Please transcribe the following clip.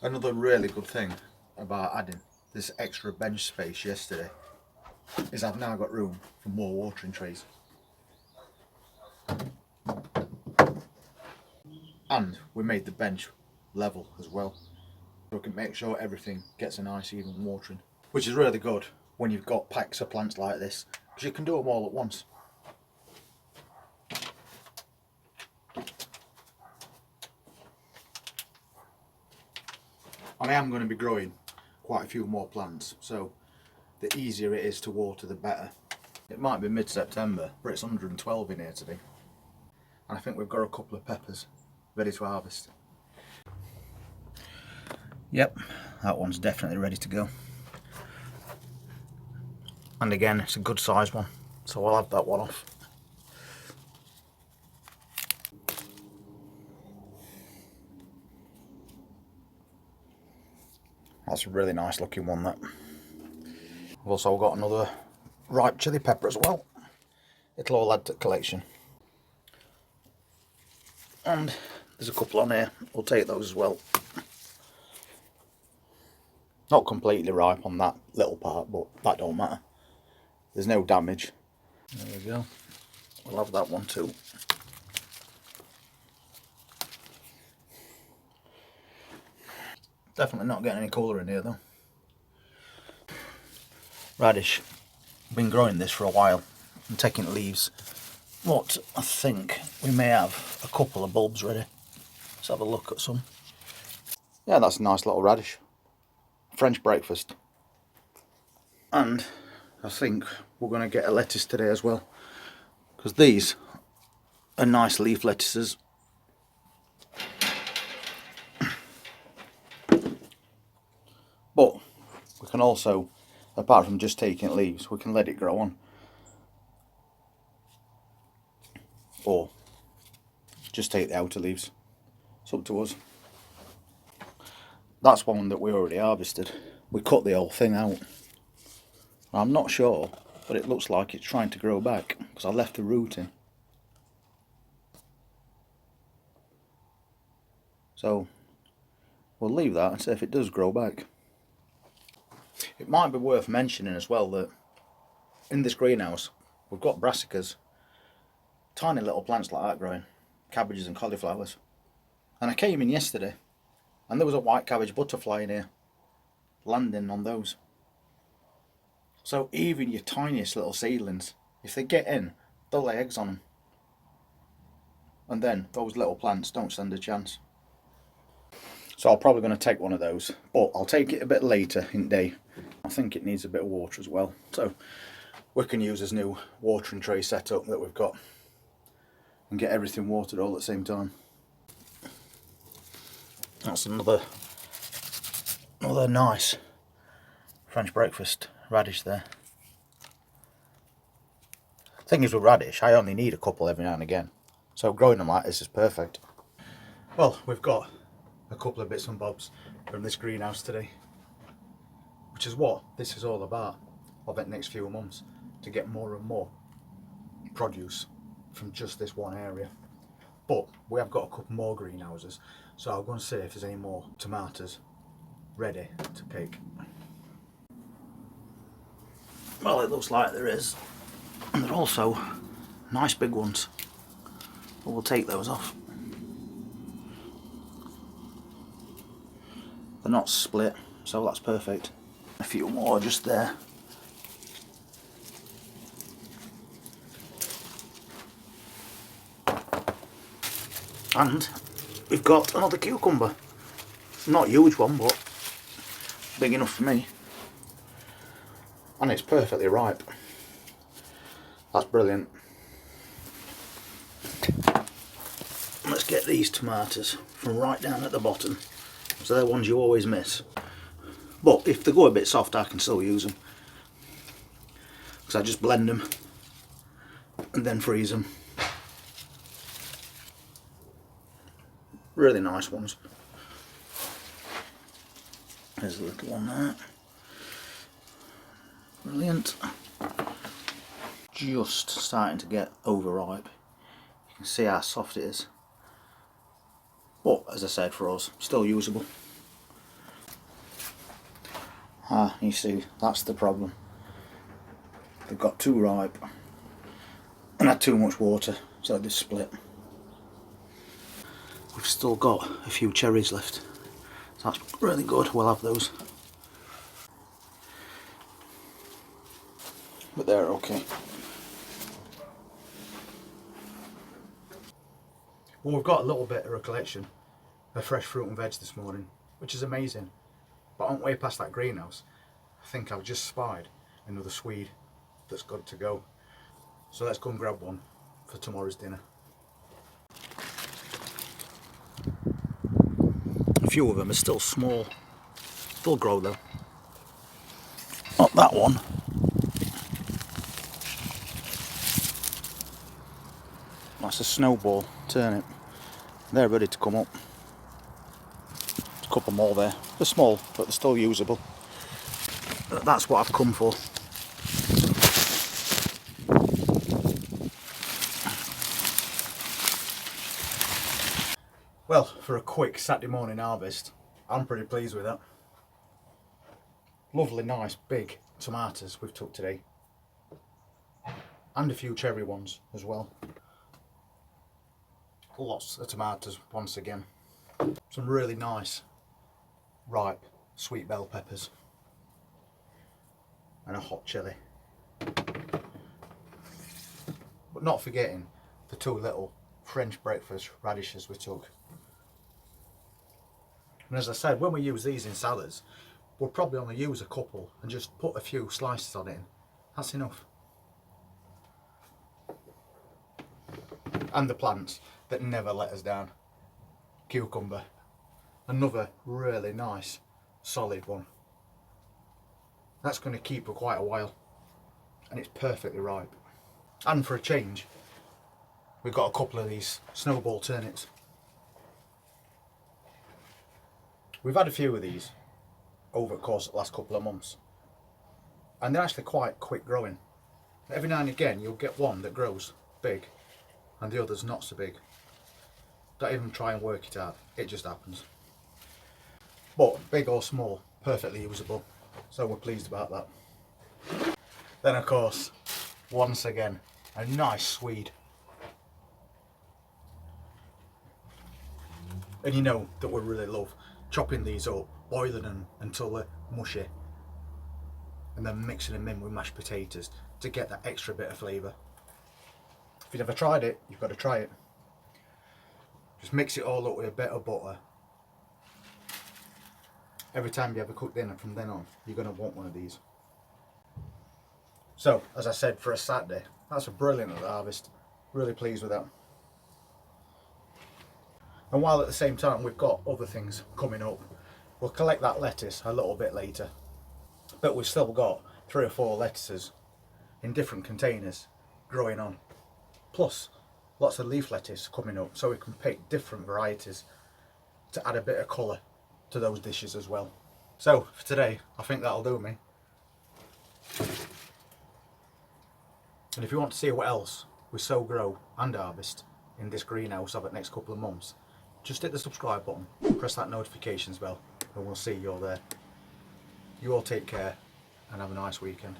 Another really good thing about adding this extra bench space yesterday is I've now got room for more watering trays. And we made the bench level as well, so we can make sure everything gets a nice even watering, which is really good when you've got packs of plants like this, because you can do them all at once. I am going to be growing quite a few more plants, so the easier it is to water the better. It might be mid-September, but it's 112 in here today. And I think we've got a couple of peppers ready to harvest. Yep, that one's definitely ready to go. And again, it's a good size one, so I'll have that one off. That's a really nice looking one, that. I've also got another ripe chili pepper as well. It'll all add to the collection. And there's a couple on here, we'll take those as well. Not completely ripe on that little part, but that don't matter. There's no damage. There we go. We'll have that one too. Definitely not getting any colour in here though. Radish. I've been growing this for a while and taking leaves. What I think we may have a couple of bulbs ready. Let's have a look at some. Yeah, that's a nice little radish. French breakfast. And I think we're going to get a lettuce today as well, because these are nice leaf lettuces. But we can also, apart from just taking leaves, we can let it grow on. Or just take the outer leaves. It's up to us. That's one that we already harvested. We cut the whole thing out. I'm not sure, but it looks like it's trying to grow back because I left the root in. So we'll leave that and see if it does grow back. It might be worth mentioning as well that in this greenhouse we've got brassicas, tiny little plants like that growing, cabbages and cauliflowers. And I came in yesterday and there was a white cabbage butterfly in here, landing on those. So even your tiniest little seedlings, if they get in, they'll lay eggs on them. And then those little plants don't stand a chance. So I'm probably going to take one of those, but I'll take it a bit later in the day. I think it needs a bit of water as well. So we can use this new watering tray setup that we've got and get everything watered all at the same time. That's another nice French breakfast radish there. Thing is with radish, I only need a couple every now and again, so growing them like this is perfect. Well, we've got a couple of bits and bobs from this greenhouse today, which is what this is all about over the next few months, to get more and more produce from just this one area. But we have got a couple more greenhouses, so I'm going to see if there's any more tomatoes ready to pick. Well, it looks like there is, and they're also nice big ones, but we'll take those off. They're not split, so that's perfect. A few more just there. And we've got another cucumber. Not a huge one, but big enough for me. And it's perfectly ripe. That's brilliant. Let's get these tomatoes from right down at the bottom. So they're ones you always miss. But if they go a bit soft, I can still use them. Because I just blend them and then freeze them. Really nice ones. There's a little one there. Brilliant. Just starting to get overripe. You can see how soft it is. But as I said, for us, still usable. Ah, you see, that's the problem. They've got too ripe and had too much water, so they split. We've still got a few cherries left, so that's really good. We'll have those. But they're okay. Well, we've got a little bit of a collection of fresh fruit and veg this morning, which is amazing. But on the way past that greenhouse, I think I've just spied another Swede that's good to go. So let's go and grab one for tomorrow's dinner. A few of them are still small. They'll grow though. Not that one. That's a snowball turnip. They're ready to come up. There's a couple more there. They're small, but they're still usable. That's what I've come for. Well, for a quick Saturday morning harvest, I'm pretty pleased with that. Lovely, nice, big tomatoes we've took today. And a few cherry ones as well. Lots of tomatoes once again. Some really nice, ripe, sweet bell peppers. And a hot chilli. But not forgetting the two little French breakfast radishes we took. And as I said, when we use these in salads, we'll probably only use a couple and just put a few slices on it. That's enough. And the plants that never let us down. Cucumber. Another really nice, solid one. That's going to keep for quite a while. And it's perfectly ripe. And for a change, we've got a couple of these snowball turnips. We've had a few of these over the course of the last couple of months. And they're actually quite quick growing. Every now and again you'll get one that grows big and the other's not so big. Don't even try and work it out, it just happens. But big or small, perfectly usable. So we're pleased about that. Then of course, once again, a nice Swede. And you know that we really love chopping these up, boiling them until they're mushy, and then mixing them in with mashed potatoes to get that extra bit of flavour. If you've never tried it, you've got to try it. Just mix it all up with a bit of butter. Every time you have a cooked dinner from then on, you're going to want one of these. So, as I said, for a Saturday, that's a brilliant harvest. Really pleased with that. And while at the same time we've got other things coming up, we'll collect that lettuce a little bit later. But we've still got 3 or 4 lettuces in different containers growing on. Plus lots of leaf lettuce coming up, so we can pick different varieties to add a bit of colour to those dishes as well. So for today, I think that'll do me. And if you want to see what else we sow, grow and harvest in this greenhouse over the next couple of months, just hit the subscribe button, press that notifications bell, and we'll see you're there. You all take care and have a nice weekend.